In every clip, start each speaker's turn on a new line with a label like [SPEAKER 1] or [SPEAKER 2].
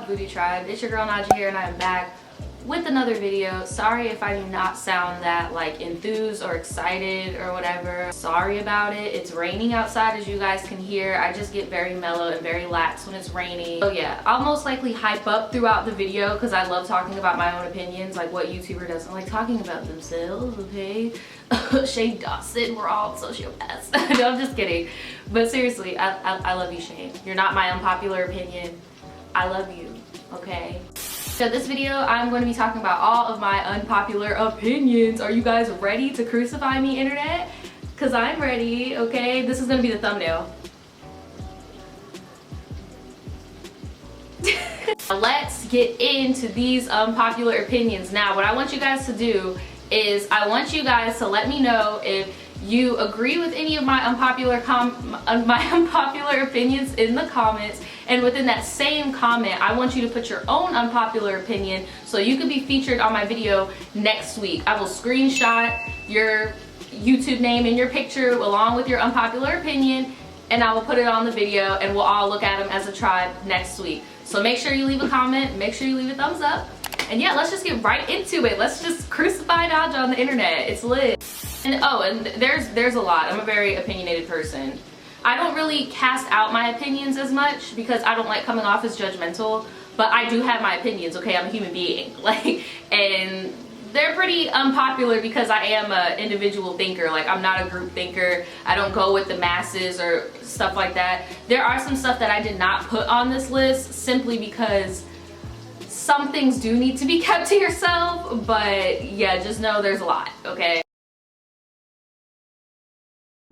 [SPEAKER 1] up, Booty Tribe? It's your girl Naja here, and I am back with another video. Sorry if I do not sound that like enthused or excited or whatever. Sorry about it. It's raining outside, as you guys can hear. I just get very mellow and very lax when it's raining. So yeah, I'll most likely hype up throughout the video because I love talking about my own opinions. Like, what YouTuber doesn't like talking about themselves, okay? Shane Dawson, we're all sociopaths. No, I'm just kidding. But seriously, I love you, Shane. You're not my unpopular opinion. I love you, okay? So this video, I'm going to be talking about all of my unpopular opinions. Are you guys ready to crucify me, internet? Because I'm ready, okay? This is going to be the thumbnail. Let's get into these unpopular opinions. Now, what I want you guys to do is I want you guys to let me know if you agree with any of my unpopular opinions in the comments, and within that same comment I want you to put your own unpopular opinion so you could be featured on my video next week. I will screenshot your YouTube name and your picture along with your unpopular opinion, and I will put it on the video and we'll all look at them as a tribe next week. So make sure you leave a comment, make sure you leave a thumbs up, and yeah, let's just get right into it. Let's just crucify Naja on the internet. It's lit. And oh, and there's a lot. I'm a very opinionated person. I don't really cast out my opinions as much because I don't like coming off as judgmental, but I do have my opinions, okay? I'm a human being. Like, and they're pretty unpopular because I am an individual thinker. Like, I'm not a group thinker. I don't go with the masses or stuff like that. There are some stuff that I did not put on this list simply because some things do need to be kept to yourself, but yeah, just know there's a lot, okay?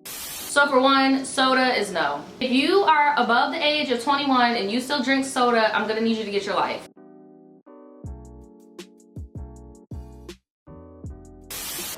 [SPEAKER 1] So for one, soda is no. If you are above the age of 21 and you still drink soda, I'm gonna need you to get your life.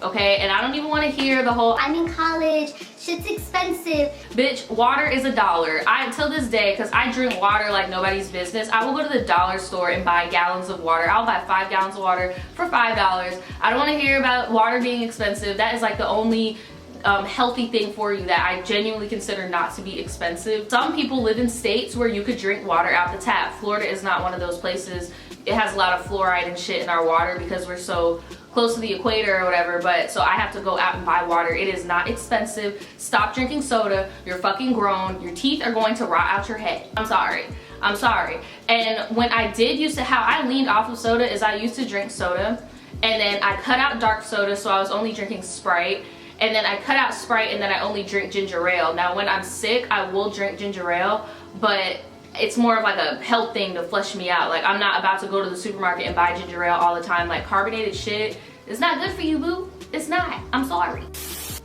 [SPEAKER 1] Okay, and I don't even want to hear the whole
[SPEAKER 2] I'm in college, shit's expensive.
[SPEAKER 1] Bitch, water is $1. Till this day, because I drink water like nobody's business, I will go to the dollar store and buy gallons of water. I'll buy 5 gallons of water for $5. I don't want to hear about water being expensive. That is like the only healthy thing for you that I genuinely consider not to be expensive. Some people live in states where you could drink water out the tap. Florida is not one of those places. It has a lot of fluoride and shit in our water because we're so close to the equator or whatever, but so I have to go out and buy water. It is not expensive. Stop drinking soda. You're fucking grown. Your teeth are going to rot out your head. I'm sorry. I'm sorry. And when I did used to, how I leaned off of soda is I used to drink soda, and then I cut out dark soda, so I was only drinking Sprite. And then I cut out Sprite, and then I only drink ginger ale. Now when I'm sick, I will drink ginger ale, but it's more of like a health thing to flush me out. Like, I'm not about to go to the supermarket and buy ginger ale all the time. Like, carbonated shit is not good for you, boo. It's not. I'm sorry.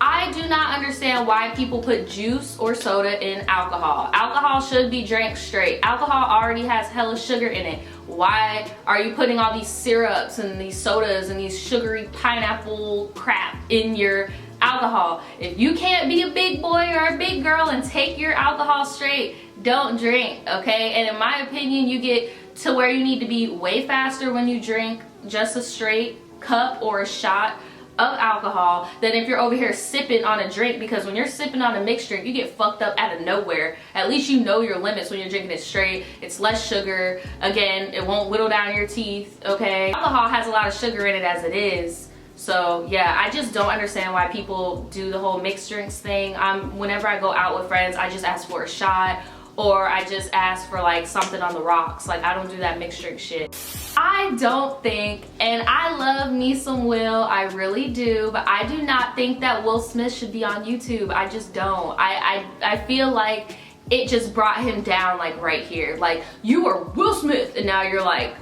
[SPEAKER 1] I do not understand why people put juice or soda in alcohol. Alcohol should be drank straight. Alcohol already has hella sugar in it. Why are you putting all these syrups and these sodas and these sugary pineapple crap in your alcohol? If you can't be a big boy or a big girl and take your alcohol straight, don't drink, okay? And in my opinion, you get to where you need to be way faster when you drink just a straight cup or a shot of alcohol than if you're over here sipping on a drink, because when you're sipping on a mixed drink, you get fucked up out of nowhere. At least you know your limits when you're drinking it straight. It's less sugar. Again, it won't whittle down your teeth, okay? Alcohol has a lot of sugar in it as it is. So yeah, I just don't understand why people do the whole mixed drinks thing. Whenever I go out with friends, I just ask for a shot, or I just ask for like something on the rocks. Like, I don't do that mixed drink shit. I don't think, and I love me some Will, I really do, but I do not think that Will Smith should be on YouTube. I just don't. I feel like it just brought him down, like right here. Like, you are Will Smith and now you're like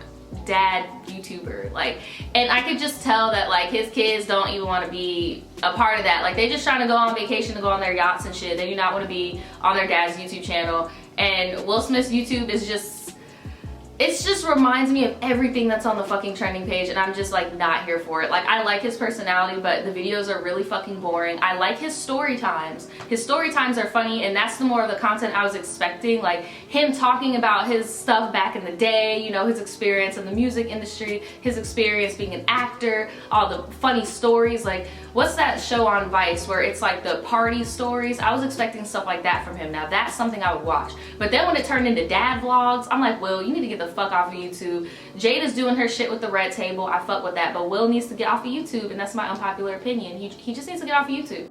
[SPEAKER 1] dad YouTuber, like, and I could just tell that like his kids don't even want to be a part of that. Like, they just trying to go on vacation to go on their yachts and shit. They do not want to be on their dad's YouTube channel. And Will Smith's YouTube is just, it just reminds me of everything that's on the fucking trending page, and I'm just like not here for it. Like, I like his personality, but the videos are really fucking boring. I like his story times. His story times are funny, and that's the more of the content I was expecting. Like, him talking about his stuff back in the day, you know, his experience in the music industry, his experience being an actor, all the funny stories. Like, what's that show on Vice where it's like the party stories? I was expecting stuff like that from him. Now that's something I would watch. But then when it turned into dad vlogs, I'm like, well, you need to get the the fuck off of YouTube. Jade is doing her shit with the red table. I fuck with that. But Will needs to get off of YouTube, and that's my unpopular opinion. He just needs to get off of YouTube.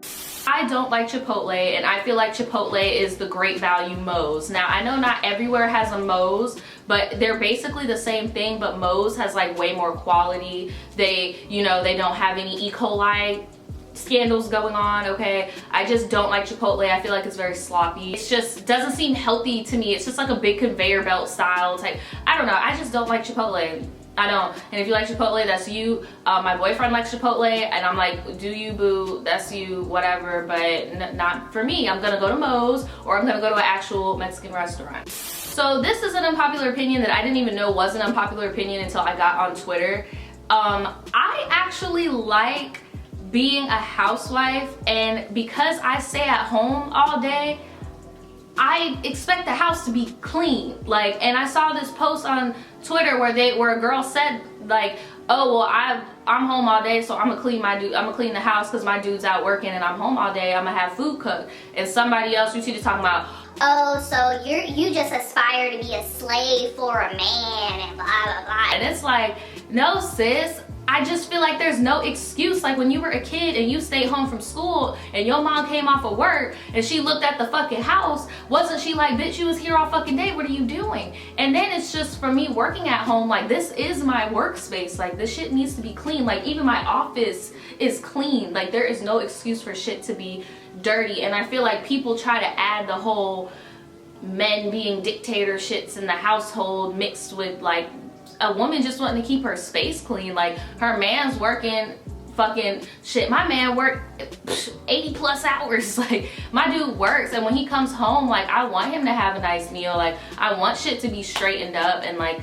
[SPEAKER 1] I don't like Chipotle, and I feel like Chipotle is the great value Moe's. Now, I know not everywhere has a Moe's, but they're basically the same thing, but Moe's has like way more quality. They, you know, they don't have any E. coli scandals going on, okay? I just don't like Chipotle. I feel like it's very sloppy. It just doesn't seem healthy to me. It's just like a big conveyor belt style type. I don't know. I just don't like Chipotle. I don't. And if you like Chipotle, that's you. My boyfriend likes Chipotle, and I'm like, do you, boo? That's you, whatever. But not for me. I'm gonna go to Moe's, or I'm gonna go to an actual Mexican restaurant. So this is an unpopular opinion that I didn't even know was an unpopular opinion until I got on Twitter. I actually like being a housewife, and because I stay at home all day, I expect the house to be clean. Like, and I saw this post on Twitter where a girl said like, oh well, I'm home all day, so I'm gonna clean the house because my dude's out working and I'm home all day. I'm gonna have food cooked. And somebody else, you see, just talking about,
[SPEAKER 2] oh, so you just aspire to be a slave for a man and blah blah blah.
[SPEAKER 1] and it's like, no sis, I just feel like there's no excuse. Like when you were a kid and you stayed home from school and your mom came off of work and she looked at the fucking house, wasn't she like, bitch, you was here all fucking day, what are you doing? And then it's just, for me working at home, like this is my workspace. Like this shit needs to be clean. Like even my office is clean. Like there is no excuse for shit to be dirty. And I feel like people try to add the whole men being dictatorships in the household mixed with like a woman just wanting to keep her space clean. Like her man's working fucking shit. My man worked 80 plus hours. Like my dude works, and when he comes home, like I want him to have a nice meal. Like I want shit to be straightened up, and like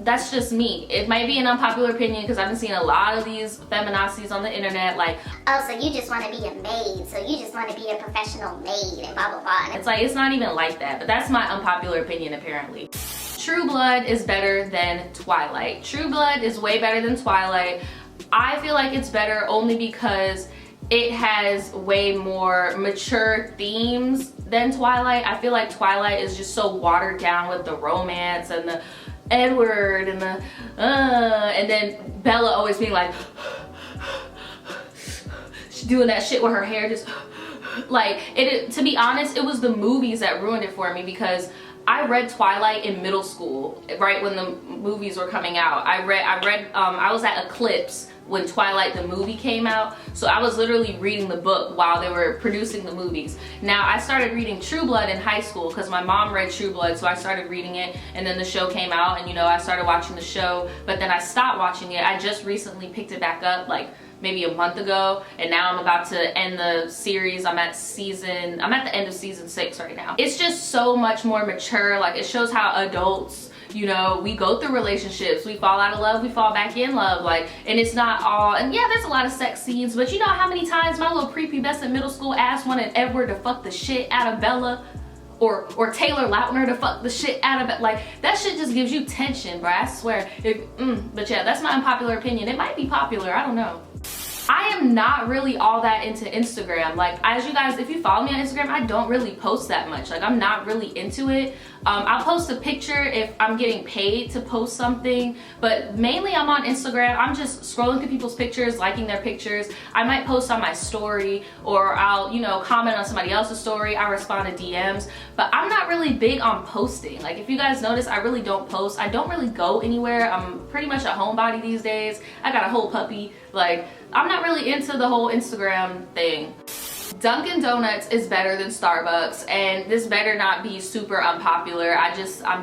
[SPEAKER 1] that's just me. It might be an unpopular opinion because I've been seeing a lot of these feminazis on the internet like,
[SPEAKER 2] oh, so you just want to be a maid, so you just want to be a professional maid and blah blah blah.
[SPEAKER 1] it's like, it's not even like that, but that's my unpopular opinion apparently. True Blood is better than Twilight. True Blood is way better than Twilight. I feel like it's better only because it has way more mature themes than Twilight. I feel like Twilight is just so watered down with the romance and the Edward and the and then Bella always being like she's doing that shit with her hair just like it. To be honest, it was the movies that ruined it for me, because I read Twilight in middle school, right when the movies were coming out. I was at Eclipse when Twilight the movie came out, so I was literally reading the book while they were producing the movies. Now I started reading True Blood in high school because my mom read True Blood, so I started reading it, and then the show came out, and you know, I started watching the show, but then I stopped watching it. I just recently picked it back up like maybe a month ago, and now I'm about to end the series. I'm at the end of season 6 right now. It's just so much more mature. Like it shows how adults, you know, we go through relationships, we fall out of love, we fall back in love, like, and it's not all, and yeah, there's a lot of sex scenes, but you know how many times my little prepubescent middle school ass wanted Edward to fuck the shit out of Bella, or Taylor Lautner to fuck the shit out of it. Like that shit just gives you tension, bro, I swear. But yeah, that's my unpopular opinion. It might be popular, I don't know. I am not really all that into Instagram. Like, as you guys, if you follow me on Instagram, I don't really post that much. Like, I'm not really into it. I'll post a picture if I'm getting paid to post something, but mainly I'm on Instagram. I'm just scrolling through people's pictures, liking their pictures. I might post on my story, or I'll, you know, comment on somebody else's story. I respond to DMs, but I'm not really big on posting. Like, if you guys notice, I really don't post. I don't really go anywhere. I'm pretty much a homebody these days. I got a whole puppy. Like, I'm not really into the whole Instagram thing. Dunkin' Donuts is better than Starbucks, and this better not be super unpopular. I'm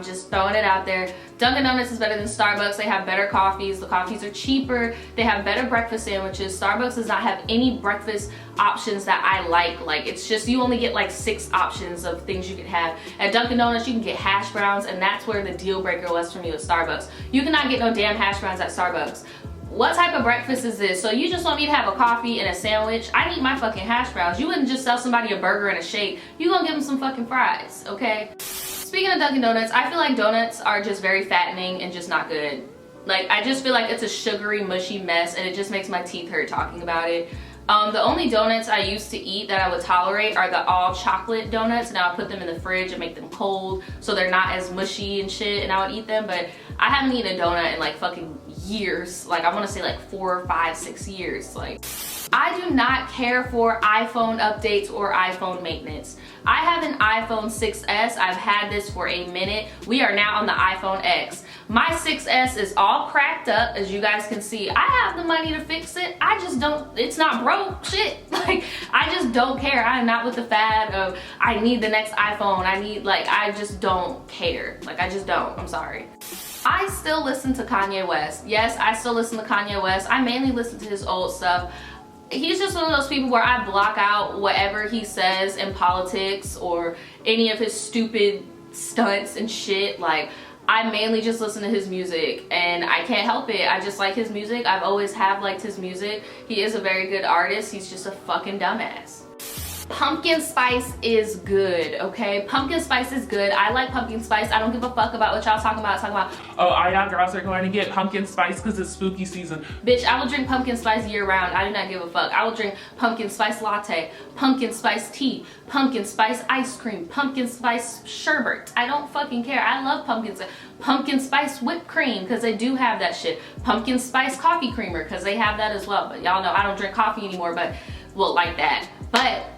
[SPEAKER 1] just throwing it out there. Dunkin' Donuts is better than Starbucks. They have better coffees. The coffees are cheaper. They have better breakfast sandwiches. Starbucks does not have any breakfast options that I like. Like, it's just, you only get like 6 options of things you could have. At Dunkin' Donuts, you can get hash browns, and that's where the deal breaker was for me with Starbucks. You cannot get no damn hash browns at Starbucks. What type of breakfast is this? So you just want me to have a coffee and a sandwich? I need my fucking hash browns. You wouldn't just sell somebody a burger and a shake. You gonna give them some fucking fries, okay? Speaking of Dunkin' Donuts, I feel like donuts are just very fattening and just not good. Like, I just feel like it's a sugary, mushy mess, and it just makes my teeth hurt talking about it. The only donuts I used to eat that I would tolerate are the all chocolate donuts, and I would put them in the fridge and make them cold so they're not as mushy and shit, and I would eat them. But I haven't eaten a donut in like fucking years. Like I want to say like 4, 5, 6 years. Like I do not care for iPhone updates or iPhone maintenance. I have an iPhone 6S. I've had this for a minute. We are now on the iPhone X. My 6S is all cracked up, as you guys can see. I have the money to fix it. I just don't, it's not broke, shit. Like, I just don't care. I am not with the fad of, I need the next iPhone. I need, like, I just don't care. Like, I just don't, I'm sorry. I still listen to Kanye West. Yes, I still listen to Kanye West. I mainly listen to his old stuff. He's just one of those people where I block out whatever he says in politics or any of his stupid stunts and shit. Like, I mainly just listen to his music and I can't help it. I just like his music. I've always have liked his music. He is a very good artist. He's just a fucking dumbass. Pumpkin spice is good, okay? Pumpkin spice is good. I like pumpkin spice. I don't give a fuck about what y'all talking about.
[SPEAKER 3] Oh, all y'all girls are going to get pumpkin spice because it's spooky season.
[SPEAKER 1] Bitch, I will drink pumpkin spice year round. I do not give a fuck. I will drink pumpkin spice latte, pumpkin spice tea, pumpkin spice ice cream, pumpkin spice sherbet. I don't fucking care. I love pumpkin spice whipped cream because they do have that shit. Pumpkin spice coffee creamer because they have that as well. But y'all know I don't drink coffee anymore, but well, like that. But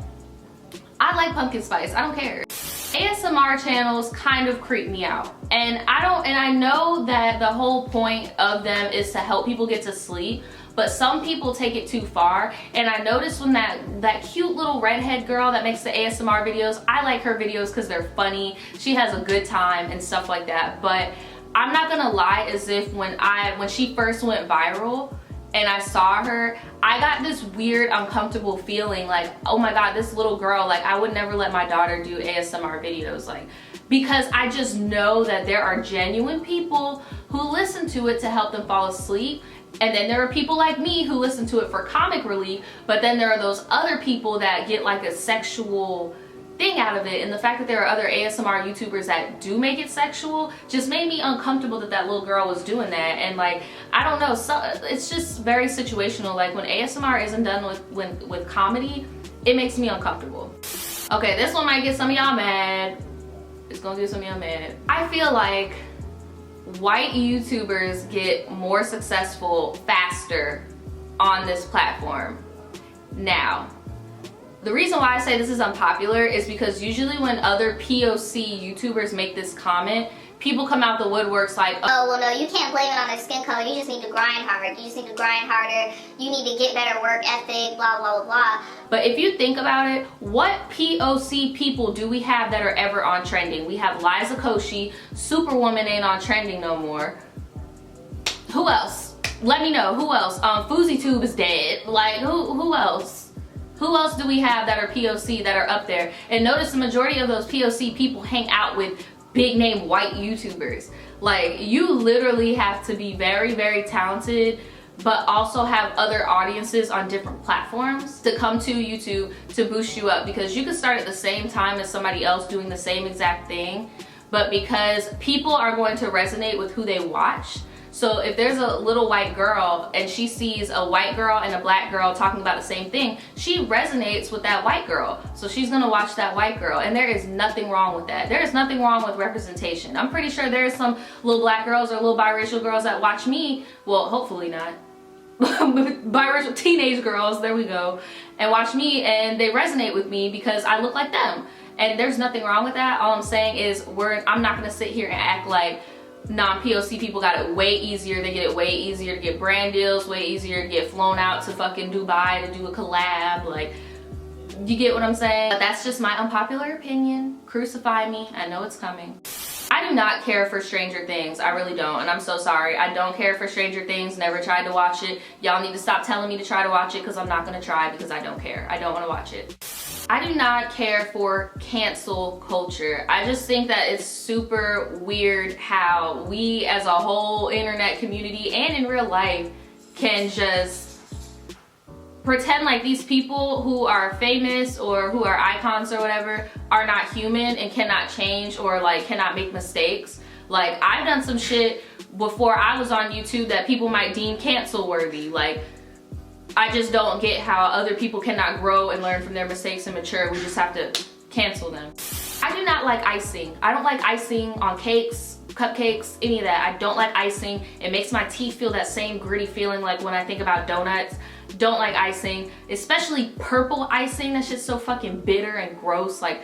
[SPEAKER 1] I like pumpkin spice. I don't care. ASMR channels kind of creep me out, and I know that the whole point of them is to help people get to sleep, but some people take it too far. And I noticed when that cute little redhead girl that makes the ASMR videos, I like her videos because they're funny. She has a good time and stuff like that. But I'm not gonna lie, as if when she first went viral and I saw her, I got this weird uncomfortable feeling like, oh my god, this little girl, like I would never let my daughter do ASMR videos, like, because I just know that there are genuine people who listen to it to help them fall asleep, and then there are people like me who listen to it for comic relief, but then there are those other people that get like a sexual thing out of it. And the fact that there are other ASMR YouTubers that do make it sexual just made me uncomfortable that little girl was doing that. And like, I don't know, so it's just very situational. Like when ASMR isn't done with comedy, it makes me uncomfortable. Okay, this one might get some of y'all mad. It's gonna get some of y'all mad. I feel like white YouTubers get more successful faster on this platform now. The reason why I say this is unpopular is because usually when other POC YouTubers make this comment, people come out the woodworks like,
[SPEAKER 2] oh, well, no, you can't blame it on their skin color. You just need to grind hard. You just need to grind harder. You need to get better work ethic, blah, blah, blah, blah.
[SPEAKER 1] But if you think about it, what POC people do we have that are ever on trending? We have Liza Koshy, Superwoman ain't on trending no more. Who else? Let me know, who else? FouseyTube is dead. Like, who else? Who else do we have that are POC that are up there? And notice the majority of those POC people hang out with big name white YouTubers. Like, you literally have to be very, very talented, but also have other audiences on different platforms to come to YouTube to boost you up, because you could start at the same time as somebody else doing the same exact thing, but because people are going to resonate with who they watch. So if there's a little white girl and she sees a white girl and a black girl talking about the same thing, she resonates with that white girl. So she's gonna watch that white girl, and there is nothing wrong with that. There is nothing wrong with representation. I'm pretty sure there's some little black girls or little biracial girls that watch me, well, hopefully not, biracial teenage girls, there we go, and watch me and they resonate with me because I look like them. And there's nothing wrong with that. All I'm saying is I'm not gonna sit here and act like non-POC people got it way easier. They get it way easier to get brand deals, way easier to get flown out to fucking Dubai to do a collab. Like, you get what I'm saying? But that's just my unpopular opinion. Crucify me, I know it's coming. I do not care for Stranger Things. I really don't, and I'm so sorry. I don't care for Stranger Things. Never tried to watch it. Y'all need to stop telling me to try to watch it, because I'm not gonna try, because I don't care. I don't want to watch it. I do not care for cancel culture. I just think that it's super weird how we as a whole internet community and in real life can just pretend like these people who are famous or who are icons or whatever are not human and cannot change or like cannot make mistakes. Like, I've done some shit before I was on YouTube that people might deem cancel worthy. Like, I just don't get how other people cannot grow and learn from their mistakes and mature. We just have to cancel them. I do not like icing. I don't like icing on cakes, cupcakes, any of that. I don't like icing. It makes my teeth feel that same gritty feeling like when I think about donuts. Don't like icing, especially purple icing. That shit's so fucking bitter and gross. Like,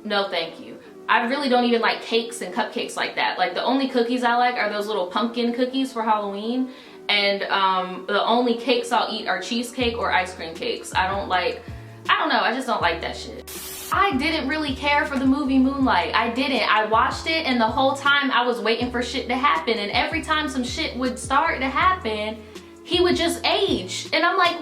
[SPEAKER 1] no thank you. I really don't even like cakes and cupcakes like that. Like, the only cookies I like are those little pumpkin cookies for Halloween. And the only cakes I'll eat are cheesecake or ice cream cakes. I don't know, I just don't like that shit. I didn't really care for the movie Moonlight. I didn't. I watched it and the whole time I was waiting for shit to happen. And every time some shit would start to happen, he would just age. And I'm like,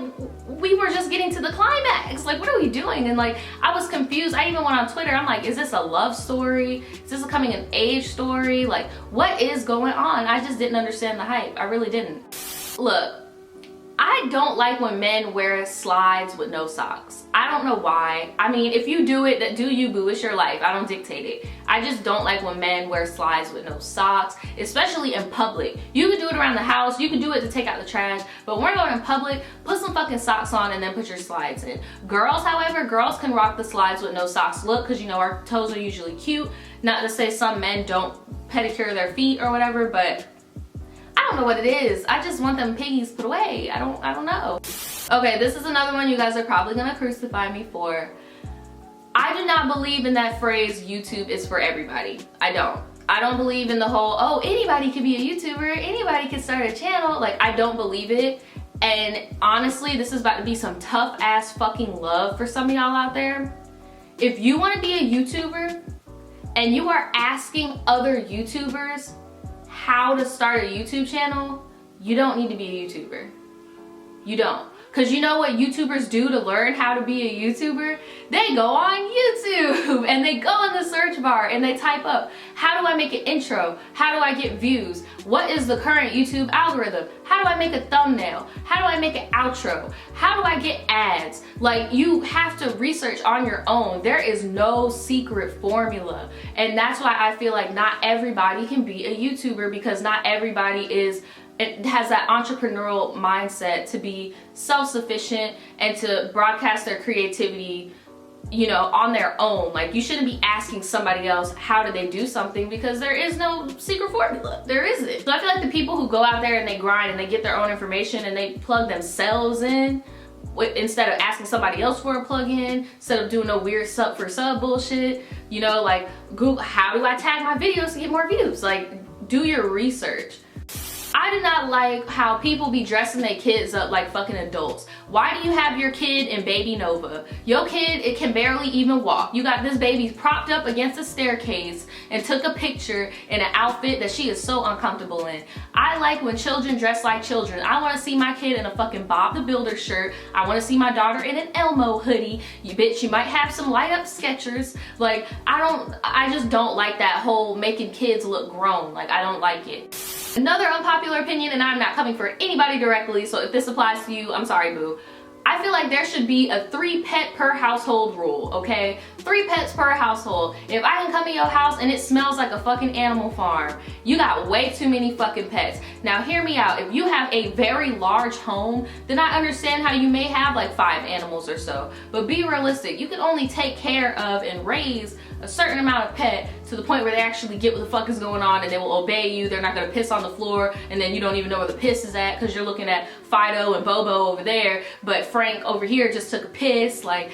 [SPEAKER 1] we were just getting to the climax. Like, what are we doing? And like, I was confused. I even went on Twitter. I'm like, is this a love story? Is this a coming of age story? Like, what is going on? I just didn't understand the hype. I really didn't. Look, I don't like when men wear slides with no socks. I don't know why. I mean, if you do it, do you, boo, it's your life. I don't dictate it. I just don't like when men wear slides with no socks, especially in public. You can do it around the house, you can do it to take out the trash, but when we're going in public, put some fucking socks on and then put your slides in. Girls, however, girls can rock the slides with no socks look, because you know our toes are usually cute. Not to say some men don't pedicure their feet or whatever, but I don't know what it is. I just want them piggies put away. I don't know. Okay, this is another one you guys are probably gonna crucify me for. I do not believe in that phrase, YouTube is for everybody. I don't believe in the whole, oh, anybody can be a YouTuber, anybody can start a channel. Like, I don't believe it. And honestly, this is about to be some tough ass fucking love for some of y'all out there. If you wanna be a YouTuber and you are asking other YouTubers how to start a YouTube channel, you don't need to be a YouTuber. You don't. Because you know what YouTubers do to learn how to be a YouTuber? They go on YouTube and they go in the search bar and they type up, how do I make an intro? How do I get views? What is the current YouTube algorithm? How do I make a thumbnail? How do I make an outro? How do I get ads? Like, you have to research on your own. There is no secret formula. And that's why I feel like not everybody can be a YouTuber, because not everybody it has that entrepreneurial mindset to be self-sufficient and to broadcast their creativity, you know, on their own. Like, you shouldn't be asking somebody else how do they do something, because there is no secret formula. There isn't. So I feel like the people who go out there and they grind and they get their own information and they plug themselves in instead of asking somebody else for a plug-in, instead of doing no weird sub for sub bullshit, you know, like Google, how do I tag my videos to get more views? Like, do your research. I do not like how people be dressing their kids up like fucking adults. Why do you have your kid in Baby Nova? Your kid, it can barely even walk. You got this baby propped up against a staircase and took a picture in an outfit that she is so uncomfortable in. I like when children dress like children. I want to see my kid in a fucking Bob the Builder shirt. I want to see my daughter in an Elmo hoodie. You bitch, you might have some light up Skechers. Like, I just don't like that whole making kids look grown. Like, I don't like it. Another unpopular opinion, and I'm not coming for anybody directly, so if this applies to you, I'm sorry, boo. I feel like there should be a 3 pet per household rule, okay? 3 pets per household. If I can come in your house and it smells like a fucking animal farm, you got way too many fucking pets. Now hear me out. If you have a very large home, then I understand how you may have like 5 animals or so. But be realistic. You can only take care of and raise a certain amount of pet to the point where they actually get what the fuck is going on and they will obey you. They're not gonna piss on the floor and then you don't even know where the piss is at because you're looking at Fido and Bobo over there, but Frank over here just took a piss. Like,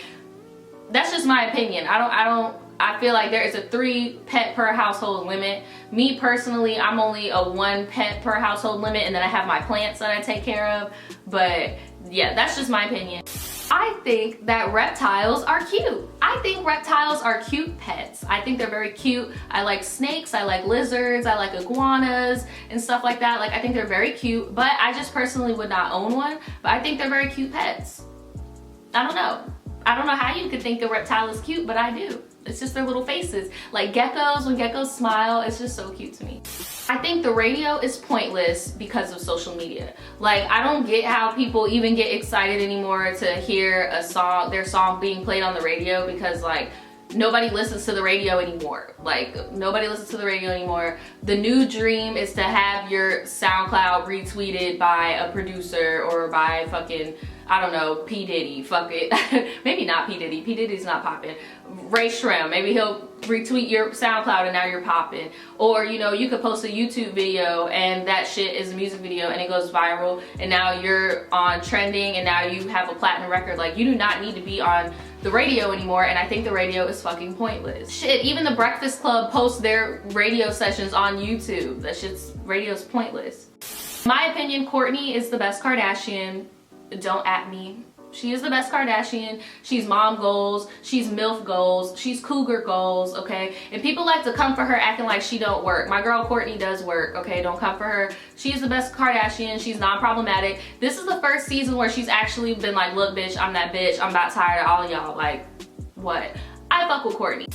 [SPEAKER 1] that's just my opinion. I feel like there is a 3 pet per household limit. Me personally, I'm only a 1 pet per household limit, and then I have my plants that I take care of. But yeah, that's just my opinion. I think that reptiles are cute. I think reptiles are cute pets. I think they're very cute. I like snakes, I like lizards, I like iguanas and stuff like that. Like, I think they're very cute, but I just personally would not own one. But I think they're very cute pets. I don't know. I don't know how you could think a reptile is cute, but I do. It's just their little faces. Like geckos, when geckos smile, it's just so cute to me. I think the radio is pointless because of social media. Like, I don't get how people even get excited anymore to hear a song, their song being played on the radio, because like, nobody listens to the radio anymore. Like, nobody listens to the radio anymore. The new dream is to have your SoundCloud retweeted by a producer or by fucking, I don't know, P. Diddy, fuck it. Maybe not P. Diddy. P. Diddy's not popping. Ray Shrem, maybe he'll retweet your SoundCloud and now you're popping. Or, you know, you could post a YouTube video and that shit is a music video and it goes viral and now you're on trending and now you have a platinum record. Like, you do not need to be on the radio anymore, and I think the radio is fucking pointless. Shit, even the Breakfast Club posts their radio sessions on YouTube. That radio's pointless. My opinion, Kourtney is the best Kardashian. Don't at me. She is the best Kardashian. She's mom goals, she's MILF goals, she's cougar goals, okay? And people like to come for her acting like she don't work. My girl Kourtney does work, okay? Don't come for her. She's the best Kardashian. She's non-problematic. This is the first season where she's actually been like, look bitch, I'm that bitch. I'm not tired of all y'all. Like, what? I fuck with Kourtney.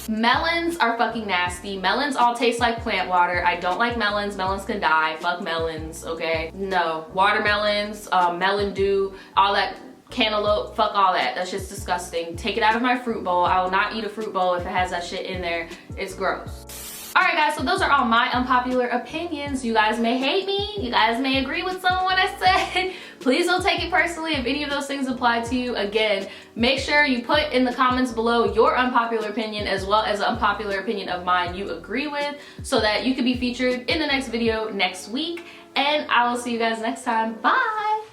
[SPEAKER 1] Melons are fucking nasty. Melons all taste like plant water. I don't like melons. Melons can die. Fuck melons, okay? No. Watermelons, melon dew, all that, cantaloupe, fuck all that. That shit's disgusting. Take it out of my fruit bowl. I will not eat a fruit bowl if it has that shit in there. It's gross. Alright guys, so those are all my unpopular opinions. You guys may hate me. You guys may agree with some of what I said. Please don't take it personally if any of those things apply to you. Again, make sure you put in the comments below your unpopular opinion as well as an unpopular opinion of mine you agree with so that you could be featured in the next video next week. And I will see you guys next time. Bye!